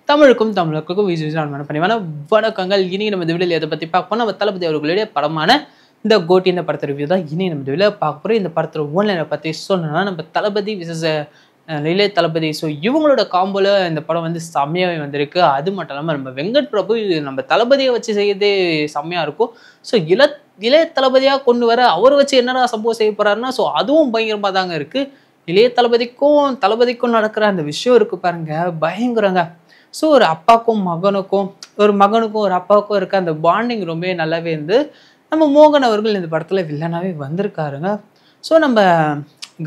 தமிழுக்கும் தமிழர்களுக்கும் விஜயமான பணிவான வணக்கங்கள். இனி நம்ம இந்த வீடியோவில் எதை பற்றி பார்க்க போனால் நம்ம தளபதி அவர்களுடைய படமான இந்த கோட்டி இந்த படத்தை ரிவ்யூ தான் இனி நம்ம இந்த வீடியோவில் பார்க்க போகிறோம். இந்த படத்தோட ஒன்லைனை பற்றி சொல்லணும்னா நம்ம தளபதி விசஸ் இளைய தளபதி. ஸோ இவங்களோட காம்போல இந்த படம் வந்து செம்மையாகவே வந்திருக்கு. அது மட்டும் இல்லாமல் நம்ம வெங்கட் பிரபு நம்ம தளபதியை வச்சு செய்யறதே செம்மையாக இருக்கும். ஸோ இளைய தளபதியாக கொண்டு வர அவரை வச்சு என்னடா சம்பவம் செய்ய போகிறாருன்னா ஸோ அதுவும் பயங்கரமாக தாங்க இருக்குது. இளைய தளபதிக்கும் நடக்கிற அந்த விஷயம் இருக்குது பாருங்க, பயங்கரங்க. ஸோ ஒரு அப்பாவுக்கும் மகனுக்கும் ஒரு அப்பாவுக்கும் இருக்க அந்த பாண்டிங் ரொம்ப நல்லாவே இருந்து நம்ம மோகன் அவர்கள் இந்த படத்தில் வில்லனாகவே வந்திருக்காருங்க. ஸோ நம்ம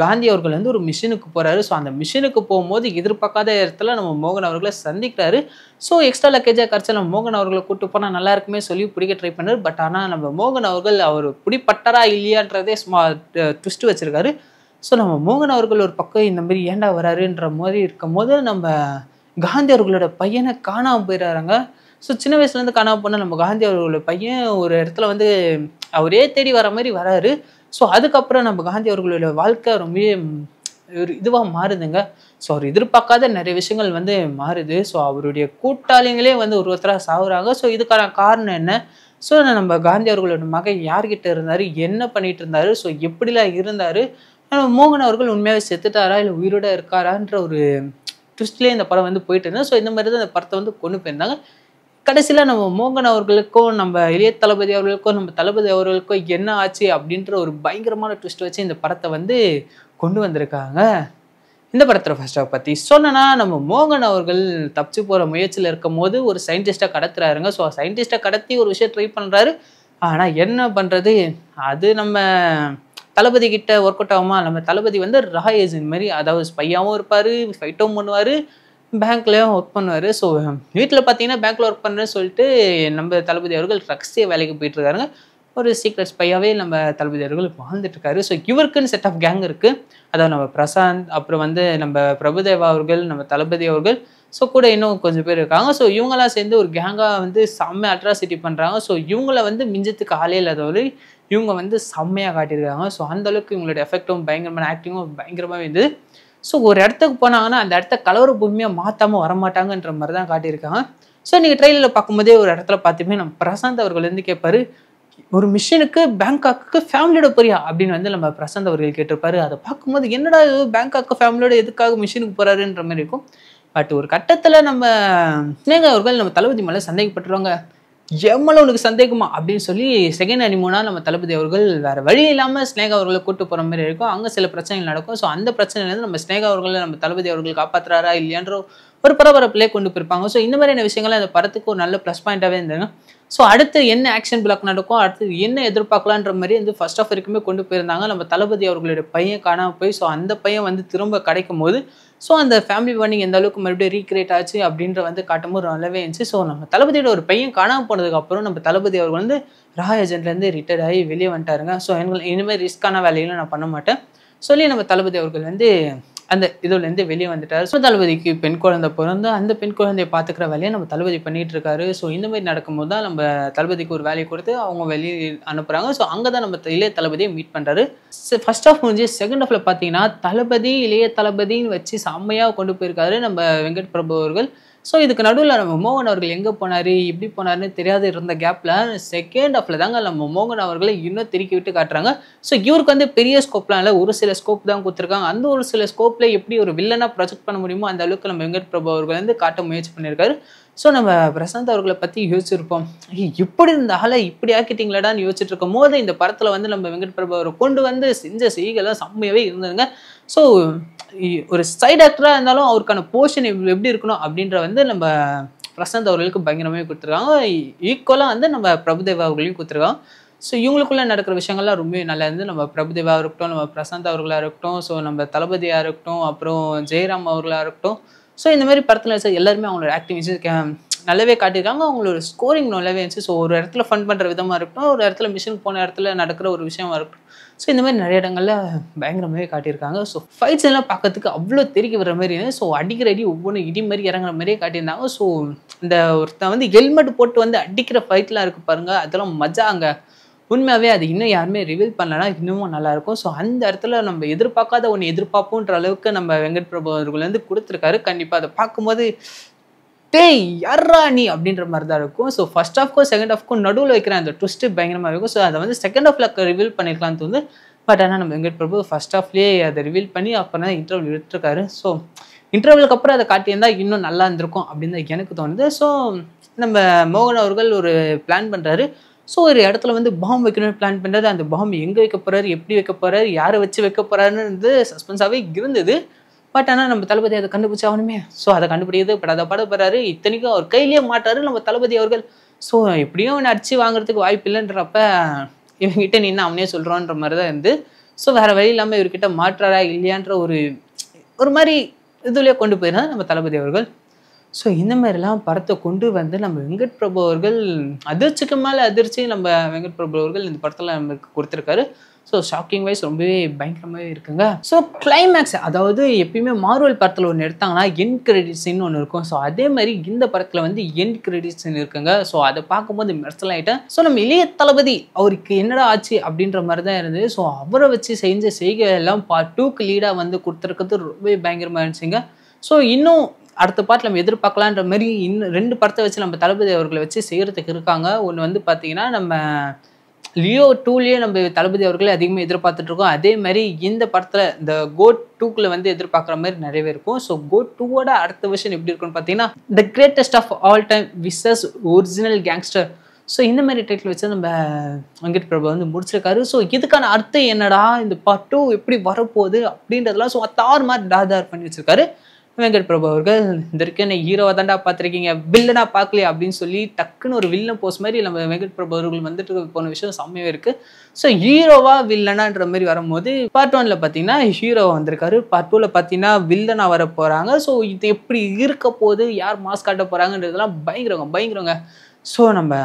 காந்தி அவர்கள் வந்து ஒரு மிஷினுக்கு போகிறாரு. ஸோ அந்த மிஷினுக்கு போகும்போது எதிர்பார்க்காத இடத்துல நம்ம மோகன் அவர்களை சந்திக்கிறாரு. ஸோ எக்ஸ்ட்ரா லக்கேஜாக கிடச்சா நம்ம மோகன் அவர்களை கூப்பிட்டு போனால் நல்லா இருக்குமே சொல்லி பிடிக்க ட்ரை பண்ணார். பட் ஆனால் நம்ம மோகன் அவர்கள் அவர் பிடிப்பட்டாரா இல்லையான்றதே ட்விஸ்ட் வச்சுருக்காரு. ஸோ நம்ம மோகன் அவர்கள் ஒரு பக்கம் இந்த மாதிரி ஏண்டா வராருன்ற மாதிரி இருக்கும் போது நம்ம காந்தி அவர்களோட பையனை காணாமல் போயிடுறாங்க. ஸோ சின்ன வயசுலேருந்து காணாமல் போனால் நம்ம காந்தி அவர்களோட பையன் ஒரு இடத்துல வந்து அவரே தேடி வர மாதிரி வராரு. ஸோ அதுக்கப்புறம் நம்ம காந்தி அவர்களோட வாழ்க்கை ரொம்ப ஒரு இதுவாக மாறுதுங்க. ஸோ அவர் எதிர்பார்க்காத நிறைய விஷயங்கள் வந்து மாறுது. ஸோ அவருடைய கூட்டாளிங்களே வந்து ஒருத்தராக சாகுறாங்க. ஸோ இதுக்கான காரணம் என்ன? ஸோ நம்ம காந்தி அவர்களோட மகன் யார்கிட்ட இருந்தார், என்ன பண்ணிட்டு இருந்தார், ஸோ எப்படிலாம் இருந்தார், மோகன் அவர்கள் உண்மையாகவே செத்துட்டாரா இல்லை உயிரோட இருக்காரான்ற ஒரு ட்விஸ்ட்லேயே இந்த படம் வந்து போயிட்டு இருந்தேன். ஸோ இந்த மாதிரி தான் இந்த படத்தை வந்து கொண்டு போயிருந்தாங்க. கடைசியில் நம்ம மோகன் அவர்களுக்கும் நம்ம இளைய தளபதி அவர்களுக்கும் நம்ம தளபதி அவர்களுக்கும் என்ன ஆச்சு அப்படின்ற ஒரு பயங்கரமான ட்விஸ்ட் வச்சு இந்த படத்தை வந்து கொண்டு வந்திருக்காங்க. இந்த படத்தில் ஃபர்ஸ்ட் பற்றி சொன்னா நம்ம மோகன் அவர்கள் தப்பிச்சு போகிற முயற்சியில் இருக்கும் போது ஒரு சயின்டிஸ்டாக கடத்துறாருங்க. ஸோ சயின்டிஸ்டாக கடத்தி ஒரு விஷயம் ட்ரை பண்ணுறாரு. ஆனால் என்ன பண்ணுறது, அது நம்ம தளபதி கிட்ட ஒர்க் அவுட் ஆகுமா? நம்ம தளபதி வந்து ரா ஏஜென்ட் மாதிரி, அதாவது ஸ்பையாகவும் இருப்பார், ஃபைட்டும் பண்ணுவார், பேங்க்லேயும் ஒர்க் பண்ணுவார். ஸோ வீட்டில் பார்த்தீங்கன்னா பேங்க்கில் ஒர்க் பண்ணுறேன்னு சொல்லிட்டு நம்ம தளபதி அவர்கள் ரகசிய வேலைக்கு போயிட்டுருக்காருங்க. ஒரு சீக்ரெட் ஸ்பையாகவே நம்ம தளபதி அவர்கள் வாழ்ந்துட்டுருக்காரு. ஸோ இவருக்குன்னு செட் ஆஃப் கேங் இருக்குது. அதாவது நம்ம பிரசாந்த், அப்புறம் வந்து நம்ம பிரபுதேவா அவர்கள், நம்ம தளபதி அவர்கள், ஸோ கூட இன்னும் கொஞ்சம் பேர் இருக்காங்க. ஸோ இவங்களாம் சேர்ந்து ஒரு கேங்காக வந்து செம்ம அட்ராசிட்டி பண்ணுறாங்க. ஸோ இவங்கள வந்து மிஞ்சத்துக்கு ஆளே இல்லாதவரை இவங்க வந்து செம்மையாக காட்டியிருக்காங்க. ஸோ அந்தளவுக்கு இவங்களோட எஃபெக்டும் பயங்கரமான ஆக்டிங்கும் பயங்கரமாக இருந்தது. ஸோ ஒரு இடத்துக்கு போனாங்கன்னா அந்த இடத்த கலவர பூமியாக மாற்றாமல் வரமாட்டாங்கன்ற மாதிரி தான் காட்டியிருக்காங்க. ஸோ நீங்கள் ட்ரெயிலரில் பார்க்கும்போதே ஒரு இடத்துல பார்த்துமே நம்ம பிரசாந்த் அவர்கள் வந்து கேட்பாரு, ஒரு மிஷனுக்கு பேங்காக்கு ஃபேமிலியோட போறியா அப்படின்னு வந்து நம்ம பிரசாந்த் அவர்கள் கேட்டிருப்பாரு. அதை பார்க்கும்போது என்னடா பேங்காக்கு ஃபேமிலியோட எதுக்காக மிஷனுக்கு போறாருன்ற மாதிரி இருக்கும். பட் ஒரு கட்டத்தில் நம்ம ஸ்னேகா அவர்கள் நம்ம தளபதி மேலே சந்தேகப்பட்டுருவாங்க. எம்மளவு உனக்கு சந்தேகமா அப்படின்னு சொல்லி செகண்ட் ஹனிமூனா நம்ம தளபதி அவர்கள் வேற வழி இல்லாமல் ஸ்னேகா அவர்களை கூட்டு போகிற மாதிரி இருக்கும். அங்கே சில பிரச்சனைகள் நடக்கும். ஸோ அந்த பிரச்சனையிலேருந்து நம்ம ஸ்னேகா அவர்களை நம்ம தளபதி அவர்கள் காப்பாற்றுறாரா இல்லையான்ற ஒரு பரபரப்பிலே கொண்டு போயிருப்பாங்க. ஸோ இந்த மாதிரியான விஷயங்கள் அந்த படத்துக்கு ஒரு நல்ல ப்ளஸ் பாயிண்டாகவே இருந்தாங்க. ஸோ அடுத்து என்ன ஆக்ஷன் பிளாக் நடக்கும், அடுத்து என்ன எதிர்பார்க்கலான்ற மாதிரி வந்து ஃபர்ஸ்ட் ஆஃப் வரைக்குமே கொண்டு போயிருந்தாங்க. நம்ம தளபதி அவர்களுடைய பையன் காணாமல் போய் ஸோ அந்த பையன் வந்து திரும்ப கிடைக்கும் போது ஸோ அந்த ஃபேமிலி பாண்டிங் எந்த அளவுக்கு மறுபடியும் ரீக்ரியேட் ஆச்சு அப்படின்ற வந்து காட்டும்போது நல்லாவே இருந்துச்சு. ஸோ நம்ம தளபதியோட ஒரு பையன் காணாமல் போனதுக்கப்புறம் நம்ம தளபதி அவர்கள் வந்து ரா ஏஜென்ட்லேருந்து ரிட்டையர்ட் ஆகி வெளியே வந்துட்டாருங்க. ஸோ இனிமேல் ரிஸ்க்கான வேலைகளும் நான் பண்ண மாட்டேன் சொல்லி நம்ம தளபதி அவர்கள் வந்து அந்த இதுலேருந்து வெளியே வந்துட்டார். ஸோ தளபதிக்கு பெண் குழந்தை பிறந்து அந்த பெண் குழந்தையை பார்த்துக்கிற வேலையை நம்ம தளபதி பண்ணிட்டு இருக்காரு. ஸோ இந்த மாதிரி நடக்கும்போது தான் நம்ம தளபதிக்கு ஒரு வேலையை கொடுத்து அவங்க வெளியே அனுப்புகிறாங்க. ஸோ அங்கே தான் நம்ம இளைய தளபதியை மீட் பண்ணுறாரு. ஃபர்ஸ்ட் ஆஃப் முடிஞ்சு செகண்ட் ஆஃப்ல பார்த்தீங்கன்னா தளபதி இளைய தளபதின்னு வச்சு செம்மையாக கொண்டு போயிருக்காரு நம்ம வெங்கட் பிரபு அவர்கள். ஸோ இதுக்கு நடுவில் நம்ம மோகன் அவர்கள் எங்கே போனார், எப்படி போனார்னு தெரியாத இருந்த கேப்பில் செகண்ட் ஆஃப்ல தாங்க நம்ம மோகன் அவர்களை இன்னும் திருக்கி விட்டு காட்டுறாங்க. ஸோ இவருக்கு வந்து பெரிய ஸ்கோப்லாம் இல்லை, ஒரு சில ஸ்கோப் தான் கொடுத்துருக்காங்க. அந்த ஒரு சில ஸ்கோப்பில் எப்படி ஒரு வில்லனாக ப்ரொஜெக்ட் பண்ண முடியுமோ அந்த அளவுக்கு நம்ம வெங்கட் பிரபு அவர்கள் வந்து காட்ட முயற்சி பண்ணியிருக்காரு. ஸோ நம்ம பிரசாந்த் அவர்களை பற்றி யோசிச்சிருப்போம், இப்படி இந்த ஆளை இப்படி ஆக்கிட்டீங்களாடான்னு யோசிச்சுட்டு இருக்கும் போது இந்த படத்தில் வந்து நம்ம வெங்கட் பிரபு அவரை கொண்டு வந்து செஞ்ச செய்கைலாம் செம்மையாகவே இருந்ததுங்க. ஸோ ஒரு சைட் ஆக்டராக இருந்தாலும் அவருக்கான போர்ஷன் எப்படி இருக்கணும் அப்படின்ற வந்து நம்ம பிரசாந்த் அவர்களுக்கு பயங்கரமே கொடுத்துருக்காங்க. ஈக்குவலாக வந்து நம்ம பிரபுதேவா அவர்களையும் கொடுத்துருக்காங்க. ஸோ இவங்களுக்குள்ளே நடக்கிற விஷயங்கள்லாம் ரொம்ப நல்லா இருந்து நம்ம பிரபுதேவாக இருக்கட்டும், நம்ம பிரசாந்த் அவர்களாக இருக்கட்டும், ஸோ நம்ம தளபதியாக இருக்கட்டும், அப்புறம் ஜெயராம் அவர்களாக இருக்கட்டும், ஸோ இந்த மாதிரி படத்தில் வச்ச எல்லாருமே அவங்களோட ஆக்டிவிட்டிஸ் நல்லாவே காட்டியிருக்காங்க. அவங்களோட ஸ்கோரிங் நல்லாவே இருந்துச்சு. ஸோ ஒரு இடத்துல ஃபன் பண்ணுற விதமாக இருக்கட்டும், ஒரு இடத்துல மிஷின் போன இடத்துல நடக்கிற ஒரு விஷயமா இருக்கட்டும், ஸோ இந்த மாதிரி நிறைய இடங்கள்ல பயங்கரமாகவே காட்டியிருக்காங்க. ஸோ ஃபைட்ஸ் எல்லாம் பார்க்கறதுக்கு அவ்வளோ தெறிக்க வர மாதிரி இருந்தது. ஸோ அடிக்கிற அடி ஒவ்வொன்றும் இடி மாதிரி இறங்குற மாதிரியே காட்டியிருந்தாங்க. ஸோ இந்த ஒருத்தன் வந்து ஹெல்மெட் போட்டு வந்து அடிக்கிற ஃபைட்லாம் இருக்குது பாருங்கள், அதெல்லாம் மஜா. அங்கே உண்மையாகவே அது இன்னும் யாருமே ரிவீல் பண்ணலன்னா இன்னமும் நல்லாயிருக்கும். ஸோ அந்த இடத்துல நம்ம எதிர்பார்க்காத ஒன்று எதிர்பார்ப்போன்ற அளவுக்கு நம்ம வெங்கட் பிரபு அவர்கள் வந்து கொடுத்துருக்காரு. கண்டிப்பாக அதை பார்க்கும்போது டேய் யாரா நீ அப்படின்ற மாதிரி தான் இருக்கும். ஸோ ஃபர்ஸ்ட் ஹாஃப்க்கும் செகண்ட் ஹாஃப்க்கும் நடுவில் வைக்கிற அந்த ட்விஸ்ட்டு பயங்கரமாக இருக்கும். ஸோ அதை வந்து செகண்ட் ஹாஃப்ல ரிவீல் பண்ணிருக்கலாம்னு தோணுது. பட் ஆனால் நம்ம வெங்கட் பிரபு ஃபர்ஸ்ட் ஹாஃப்லேயே அதை ரிவீல் பண்ணி அப்புறம் தான் இன்டர்வல் விட்டுருக்காரு. ஸோ இன்டர்வலுக்கு அப்புறம் அதை காட்டியிருந்தா இன்னும் நல்லா இருந்திருக்கும் அப்படின்னு தான் எனக்கு தோணுது. ஸோ நம்ம மோகன் அவர்கள் ஒரு பிளான் பண்ணுறாரு. ஸோ ஒரு இடத்துல வந்து பாம் வைக்கணும்னு பிளான் பண்ணுறாரு. அந்த பாம் எங்கே வைக்க போகிறாரு, எப்படி வைக்க போகிறாரு, யாரை வச்சு வைக்க போகிறாருன்னு சஸ்பென்ஸாகவே இருந்தது. பட் ஆனால் நம்ம தளபதி அதை கண்டுபிடிச்சி ஆகணுமே. ஸோ அதை கண்டுபிடிக்கிறது படாத பாடுபடுறாரு. இத்தனைக்கும் அவர் கையிலேயே மாட்டாரு நம்ம தளபதி அவர்கள். ஸோ எப்படியும் அவனை அடிச்சு வாங்குறதுக்கு வாய்ப்பு இல்லைன்றப்ப இவங்ககிட்ட நின்று அவனே சொல்கிறான்ற மாதிரி தான் இருந்து. ஸோ வேறு வழி இல்லாமல் இவர்கிட்ட மாற்றாரா இல்லையான்ற ஒரு மாதிரி இதுலேயே கொண்டு போயிருந்தா நம்ம தளபதி அவர்கள். ஸோ இந்த மாதிரிலாம் படத்தை கொண்டு வந்து நம்ம வெங்கட் பிரபு அவர்கள் அதிர்ச்சிக்கு மேலே அதிர்ச்சி நம்ம வெங்கட் பிரபு அவர்கள் இந்த படத்தில் நமக்கு கொடுத்துருக்காரு. ஸோ ஷாக்கிங் வைஸ் ரொம்பவே பயங்கரமாகவே இருக்குங்க. ஸோ கிளைமேக்ஸ், அதாவது எப்பயுமே மார்வல் படத்தில் ஒன்று எடுத்தாங்கன்னா எண்ட் கிரெடிட்ஸ்ன்னு ஒன்று இருக்கும். ஸோ அதே மாதிரி இந்த படத்தில் வந்து எண்ட் கிரெடிட்ஸ்ன்னு இருக்குங்க. ஸோ அதை பார்க்கும்போது மெர்சல் ஆகிட்டேன். ஸோ நம்ம இளைய தளபதி அவருக்கு என்னடா ஆச்சு அப்படின்ற மாதிரி தான் இருந்தது. ஸோ அவரை வச்சு செஞ்ச செய்கையெல்லாம் பார்ட் 2க்கு லீடாக வந்து கொடுத்துருக்கிறது ரொம்பவே பயங்கரமாக இருந்துச்சுங்க. ஸோ இன்னும் அடுத்த பாட்டு நம்ம எதிர்பார்க்கலான்ற மாதிரி இன்னும் 2 படத்தை வச்சு நம்ம தளபதி அவர்களை வச்சு செய்கிறதுக்கு இருக்காங்க. ஒன்று வந்து பார்த்தீங்கன்னா நம்ம லியோ 2லயே நம்ம தளபதி அவர்களே அதிகமாக எதிர்பார்த்துட்ருக்கோம். அதே மாதிரி இந்த படத்தில் இந்த கோட் 2க்குள்ள வந்து எதிர்பார்க்குற மாதிரி நிறையவே இருக்கும். ஸோ கோட் 2ஓட அடுத்த விஷயம் எப்படி இருக்குன்னு பார்த்தீங்கன்னா the greatest of all time versus original gangster. So இந்த மாதிரி டைட்டில் வச்சு நம்ம வெங்கட் பிரபு வந்து முடிச்சிருக்காரு. ஸோ இதுக்கான அர்த்தம் என்னடா, இந்த பார்ட் 2 எப்படி வரப்போகுது அப்படின்றதெல்லாம் ஸோ தார் மாதிரி டாதார் பண்ணி வச்சிருக்காரு வெங்கட் பிரபு அவர்கள். இந்த வரைக்கும் என்ன ஹீரோவை தாண்டா பார்த்துருக்கீங்க, வில்லனா பார்க்கலையா அப்படின்னு சொல்லி டக்குன்னு ஒரு வில்லன் போஸ்ட் மாதிரி நம்ம வெங்கட் பிரபு அவர்கள் வந்துட்டு போன விஷயம் செம்மையாக இருக்குது. ஸோ ஹீரோவா வில்லனான்ற மாதிரி வரும்போது பார்ட் 1ல பார்த்தீங்கன்னா ஹீரோவா வந்திருக்காரு. பார்ட் 2ல பார்த்தீங்கன்னா வில்லனா வர போகிறாங்க. ஸோ இது எப்படி இருக்க போகுது, யார் மாஸ்க் காட்ட போகிறாங்கன்றதெல்லாம் பயங்கரங்க. ஸோ நம்ம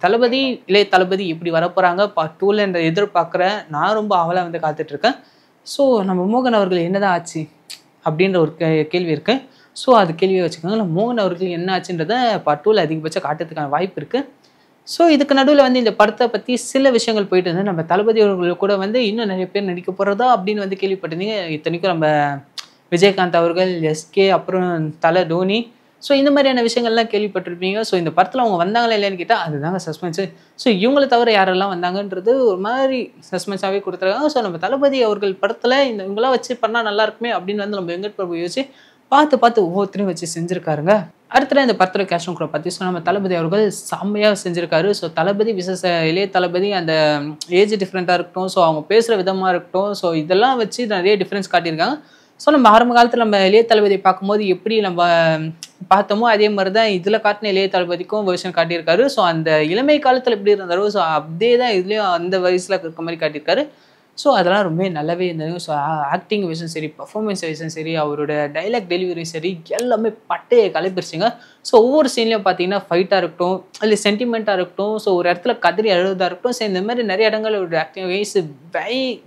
தளபதி இளைய தளபதி எப்படி வரப்போகிறாங்க பார்ட் 2ல என்ற எதிர்பார்க்குறேன். நான் ரொம்ப ஆவலாக வந்து காத்துட்ருக்கேன். ஸோ நம்ம மோகன் அவர்கள் என்னதான் ஆச்சு அப்படின்ற ஒரு கேள்வி இருக்குது. ஸோ அது கேள்வியை வச்சுக்கோங்க. இல்லை மோகன் அவர்கள் என்ன ஆச்சுன்றதை பார்ட் 2ல அதிகபட்சம் காட்டுறதுக்கான வாய்ப்பு இருக்குது. ஸோ இதுக்கு நடுவில் வந்து இந்த படத்தை பற்றி சில விஷயங்கள் போயிட்டு இருந்தது. நம்ம தளபதி அவர்கள் கூட வந்து இன்னும் நிறைய பேர் நடிக்க போகிறதா அப்படின்னு வந்து கேள்விப்பட்டிருந்தீங்க. இத்தனைக்கும் நம்ம விஜயகாந்த் அவர்கள், எஸ்கே, அப்புறம் தலை தோனி, ஸோ இந்த மாதிரியான விஷயங்கள்லாம் கேள்விப்பட்டிருப்பீங்க. ஸோ இந்த படத்தில் அவங்க வந்தாங்களா இல்லைன்னு கேட்டால் அதுதாங்க சஸ்பென்ஸு. ஸோ இவங்களை தவிர யாரெல்லாம் வந்தாங்கன்றது ஒரு மாதிரி சஸ்பென்ஸாகவே கொடுத்துருக்காங்க. ஸோ நம்ம தளபதி அவர்கள் படத்தில் இவங்களாம் வச்சு பண்ணால் நல்லா இருக்குமே அப்படின்னு வந்து நம்ம வெங்கட் பிரபு யோசிச்சு பார்த்து ஒவ்வொருத்தரையும் வச்சு செஞ்சுருக்காருங்க. அடுத்த இந்த படத்தில் கேஷன் கூட பற்றி நம்ம தளபதி அவர்கள் செம்மையாக செஞ்சுருக்காரு. ஸோ தளபதி விசேஷ இளைய தளபதி அந்த ஏஜ் டிஃப்ரெண்ட்டாக இருக்கட்டும், ஸோ அவங்க பேசுகிற விதமாக இருக்கட்டும், ஸோ இதெல்லாம் வச்சு நிறைய டிஃப்ரென்ஸ் காட்டியிருக்காங்க. ஸோ நம்ம ஆரம்ப காலத்தில் நம்ம இளைய தளபதியை பார்க்கும்போது எப்படி நம்ம பார்த்தோமோ அதே மாதிரி தான் இதில் காட்டின இளைய தளபதிக்கும் வெர்ஷன் காட்டியிருக்காரு. ஸோ அந்த இளமை காலத்தில் எப்படி இருந்தாரோ ஸோ அப்படியே தான் இதுலேயும் அந்த வயசில் இருக்க மாதிரி காட்டியிருக்காரு. ஸோ அதெல்லாம் ரொம்பவே நல்லாவே இருந்தது. ஸோ ஆக்டிங் விஷயம் சரி, பர்ஃபார்மன்ஸ் விஷயம் சரி, அவரோட டைலாக் டெலிவரி சரி, எல்லாமே பட்டையை கலைப்பிரிச்சிங்க. ஸோ ஒவ்வொரு சீன்லையும் பார்த்தீங்கன்னா ஃபைட்டாக இருக்கட்டும், இல்லை சென்டிமெண்ட்டாக இருக்கட்டும், ஸோ ஒரு இடத்துல கதறி அழுவதாக இருக்கட்டும், ஸோ இந்த மாதிரி நிறைய இடங்கள் ஒரு ஆக்டிங் வைஸ்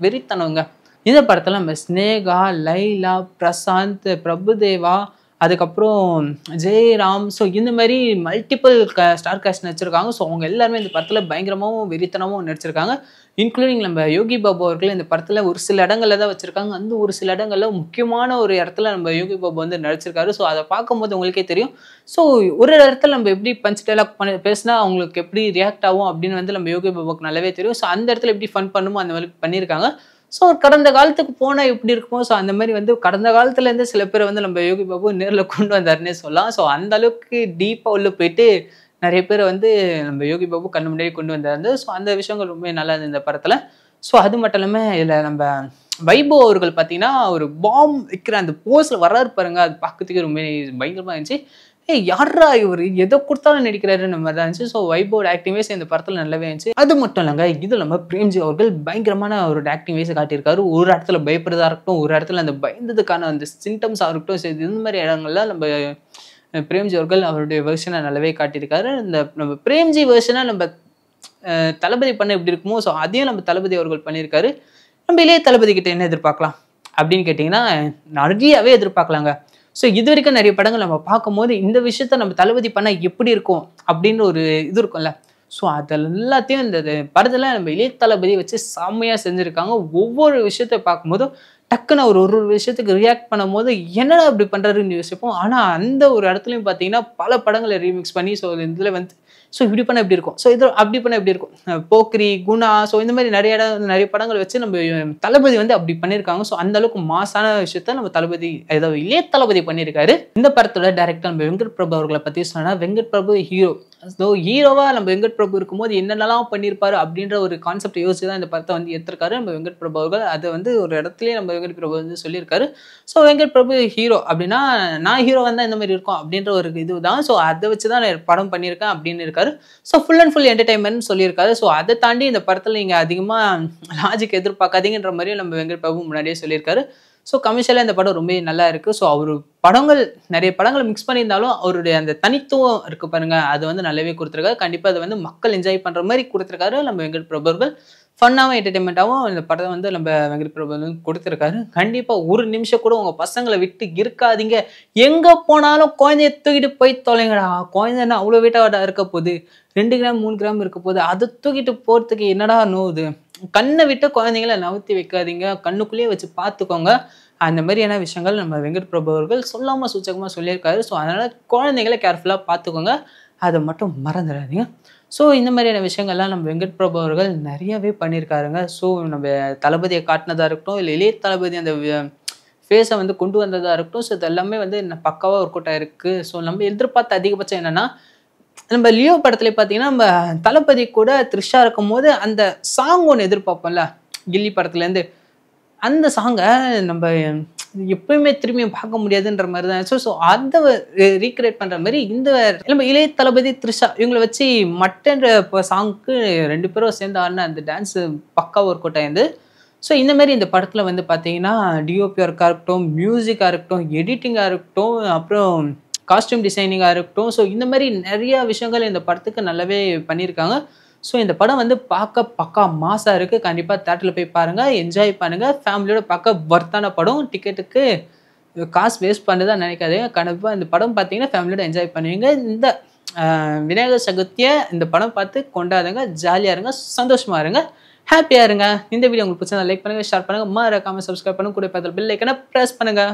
வெறித்தனவங்க. இந்த படத்தில் நம்ம ஸ்னேகா, லைலா, பிரசாந்த், பிரபுதேவா, அதுக்கப்புறம் ஜெயராம், ஸோ இந்த மாதிரி மல்டிபிள் ஸ்டார் காஸ்ட் நடிச்சிருக்காங்க. ஸோ அவங்க எல்லாருமே இந்த படத்தில் பயங்கரமாகவும் வெறித்தனமாகவும் நடிச்சிருக்காங்க. இன்க்ளூடிங் நம்ம யோகி பாபு அவர்கள் இந்த படத்தில் ஒரு சில இடங்களில் தான் வச்சுருக்காங்க. அந்த ஒரு சில இடங்களில் முக்கியமான ஒரு இடத்துல நம்ம யோகி பாபு வந்து நடிச்சிருக்காரு. ஸோ அதை பார்க்கும்போது உங்களுக்கே தெரியும். ஸோ ஒரு இடத்துல நம்ம எப்படி பஞ்ச் டைலாக் பேசினா அவங்களுக்கு எப்படி ரியாக்ட் ஆகும் அப்படின்னு வந்து நம்ம யோகி பாபுக்கு நல்லாவே தெரியும். ஸோ அந்த இடத்துல எப்படி ஃபன் பண்ணுமோ அந்த மாதிரி பண்ணியிருக்காங்க. ஸோ கடந்த காலத்துக்கு போனால் எப்படி இருக்குமோ ஸோ அந்த மாதிரி வந்து கடந்த காலத்துலேருந்து சில பேரை வந்து நம்ம யோகி பாபு நேரில் கொண்டு வந்தாருன்னே சொல்லலாம். ஸோ அந்த அளவுக்கு டீப்பாக உள்ள போயிட்டு நிறைய பேரை வந்து நம்ம யோகி பாபு கண்ணு முன்னாடி கொண்டு வந்தாரு. ஸோ அந்த விஷயங்கள் ரொம்ப நல்லா இருந்தது இந்த படத்தில். ஸோ அது மட்டும் இல்லாமல் இதில் நம்ம வைபவ் அவர்கள் பார்த்தீங்கன்னா ஒரு பாம் வைக்கிற அந்த போஸில் வர்றாரு பாருங்க, அது பார்க்கறதுக்கு ரொம்ப பயங்கரமாக இருந்துச்சு. யாரா இவர் எதை கொடுத்தாலும் நடிக்கிறாருன்னு மாதிரி தான் இருந்துச்சு. ஸோ வைபவோட ஆக்டிங் வைஸ் இந்த படத்தில் நல்லாவே இருந்துச்சு. அது மட்டும் இல்லைங்க, இது நம்ம பிரேம்ஜி அவர்கள் பயங்கரமான ஒரு ஆக்டிங் வைஸ் காட்டியிருக்காரு. ஒரு இடத்துல பயப்படுறதா இருக்கட்டும், ஒரு இடத்துல அந்த பயந்ததுக்கான அந்த சிம்டம்ஸாக இருக்கட்டும், இந்த மாதிரி இடங்கள்ல நம்ம பிரேம்ஜி அவர்கள் அவருடைய வெர்ஷனை நல்லாவே காட்டியிருக்காரு. இந்த நம்ம பிரேம்ஜி வெர்ஷனை நம்ம தளபதி பண்ண எப்படி இருக்குமோ ஸோ அதையும் நம்ம தளபதி அவர்கள் பண்ணியிருக்காரு. நம்ம இளைய தளபதி கிட்ட என்ன எதிர்பார்க்கலாம் அப்படின்னு கேட்டிங்கன்னா நிறையாவே எதிர்பார்க்கலாங்க. ஸோ இது வரைக்கும் நிறைய படங்கள் நம்ம பார்க்கும்போது இந்த விஷயத்த நம்ம தளபதி பண்ணால் எப்படி இருக்கும் அப்படின்னு ஒரு இது இருக்கும்ல. ஸோ அதில் எல்லாத்தையும் இந்த படத்தில் நம்ம இளைய தளபதி வச்சு செம்மையாக செஞ்சுருக்காங்க. ஒவ்வொரு விஷயத்தை பார்க்கும்போதும் டக்குன்னு அவர் ஒரு ஒரு விஷயத்துக்கு ரியாக்ட் பண்ணும்போது என்னடா இப்படி பண்றாருன்னு யோசிப்போம். ஆனா அந்த ஒரு இடத்துலயும் பார்த்தீங்கன்னா, பல படங்கள ரீமிக்ஸ் பண்ணி இதுல வந்து இப்படி பண்ணா எப்படி இருக்கும்? இது அப்படி பண்ணா எப்படி இருக்கும்? போக்கிரி, குணா இந்த மாரி நெறைய படங்கள் வச்சு நம்ம தளபதி வந்து அப்படி பண்ணியிருக்காங்க. அந்த அளவுக்கு மாஸான விஷயத்த நம்ம தளபதி அதாவது இளைய தளபதி பண்ணியிருக்காரு. இந்த படத்தோட டைரக்டர் நம்ம வெங்கட் பிரபு அவர்கள பத்தி சொன்னா, வெங்கட் பிரபு ஹீரோ. ஹீரோவா நம்ம வெங்கட் பிரபு இருக்கும்போது என்னென்னலாம் பண்ணியிருப்பாரு அப்படின்ற ஒரு கான்செப்ட் யோசிச்சு தான் இந்த படத்த வந்து எடுத்திருக்காரு நம்ம வெங்கட் பிரபு அவர்கள். அத வந்து ஒரு இடத்துலயே நம்ம வெங்கட் பிரபு வந்து சொல்லியிருக்காரு. வெங்கட் பிரபு ஹீரோ அப்படின்னா, நான் ஹீரோவா இருந்தா இந்த மாரி இருக்கும் அப்படின்ற ஒரு இதுதான். அத வச்சு தான் நான் படம் பண்ணியிருக்கேன் அப்படின்னு இருக்காரு. ஃபுல் அண்ட் ஃபுல் என்டர்டெயின்மென்ட்னு சொல்லியிருக்காரு. அத தாண்டி இந்த படத்துல நீங்க அதிகமா லாஜிக் எதிர்பார்க்காதீங்கன்ற மாரியும் நம்ம வெங்கட் பிரபு முன்னாடியே சொல்லியிருக்காரு. கமர்ஷியலா இந்த படம் ரொம்பவே நல்லா இருக்கு. அவரு படங்கள் நெறைய படங்கள மிக்ஸ் பண்ணியிருந்தாலும், அவருடைய அந்த தனித்துவம் இருக்கு பாருங்க, அது வந்து நல்லாவே குடுத்திருக்காரு. கண்டிப்பா அத வந்து மக்கள் என்ஜாய் பண்ற மாரி குடுத்திருக்காரு நம்ம வெங்கட் பிரபு அவர்கள். ஃபன்னாவும், என்டர்டெயின்மென்ட்டாவும் இந்த படத்த வந்து நம்ம வெங்கட் பிரபு வந்து குடுத்திருக்காரு. கண்டிப்பா ஒரு நிமிஷம் கூட உங்க பசங்கள விட்டு இருக்காதீங்க. எங்க போனாலும் குழந்தைய தூக்கிட்டு போய் தொலைங்கடா. குழந்தை என்ன அவ்வளோ வெயிட்டாடா இருக்க போகுது. 2 கிராம், 3 கிராம் இருக்க போகுது. அத தூக்கிட்டு போறதுக்கு என்னடா நோவுது? கண்ண விட்டு குழந்தைங்கள நவுத்தி வைக்காதீங்க. கண்ணுக்குள்ளேயே வச்சு பார்த்துக்கோங்க. அந்த மாதிரியான விஷயங்கள் நம்ம வெங்கட் பிரபு அவர்கள் சொல்லாம சூச்சகமா சொல்லியிருக்காரு. அதனால குழந்தைங்கள கேர்ஃபுல்லா பார்த்துக்கோங்க. அத மட்டும் மறந்துடாதீங்க. இந்த மாதிரியான விஷயங்கள்லாம் நம்ம வெங்கட் பிரபு அவர்கள் நெறையவே பண்ணியிருக்காருங்க. நம்ம தளபதிய காட்டுனதா இருக்கட்டும், இல்ல இளைய தளபதி அந்த ஃபேஸ வந்து கொண்டு வந்ததா இருக்கட்டும். இது எல்லாமே வந்து பக்காவா ஒர்க் அவுட் ஆயிருக்கு. நம்ம எதிர்பார்த்த அதிகபட்சம் என்னன்னா, நம்ம லியோ படத்துல பார்த்தீங்கன்னா, நம்ம தளபதி கூட த்ரிஷா இருக்கும்போது அந்த சாங் ஒண்ணு எதிர்பார்ப்போம்ல. கில்லி படத்துலேருந்து. அந்த சாங்க நம்ம எப்பயுமே திரும்பியும் பார்க்க முடியாதுன்ற மாரி தான். அத ரீகிரியேட் பண்ற மாரி இந்த நம்ம இளைய தளபதி, த்ரிஷா இவங்கள வச்சு மட்டன்ற சாங்க்கு 2 பேரும் சேர்ந்து ஆடுன அந்த டான்ஸ் பக்காவா ஒர்க் அவுட் ஆயிருந்தது. இந்த மாரி இந்த படத்துல வந்து பார்த்தீங்கன்னா, டிஓபி ஒர்க்கா இருக்கட்டும், மியூசிக்கா இருக்கட்டும், எடிட்டிங்கா இருக்கட்டும், அப்புறம் காஸ்டியூம் டிசைனிங்கா இருக்கட்டும். இந்த மாரி நெறைய விஷயங்கள் இந்த படத்துக்கு நல்லாவே பண்ணியிருக்காங்க. இந்த படம் வந்து பார்க்க பக்கா மாஸா இருக்கு. கண்டிப்பா தியேட்டர்ல போய் பாருங்க. என்ஜாய் பண்ணுங்க. ஃபேமிலியோட பார்க்க வொர்த்தான படம். டிக்கெட்டுக்கு காசு வேஸ்ட் பண்ணதா நினைக்காதீங்க. கண்டிப்பா இந்த படம் பார்த்தீங்கன்னா, ஃபேமிலியோட என்ஜாய் பண்ணுவீங்க. இந்த விநாயகர் சதுர்த்திய இந்த படம் பார்த்து கொண்டாடுங்க. ஜாலியா இருங்க. சந்தோஷமா இருங்க. ஹேப்பியா இருங்க. இந்த வீடியோ உங்களுக்கு பிடிச்சிருந்தா லைக் பண்ணுங்க, ஷேர் பண்ணுங்க, மறக்காம சப்ஸ்கிரைப் பண்ணுங்க. கூட பக்கத்துல பெல் ஐகானை பிரஸ் பண்ணுங்க.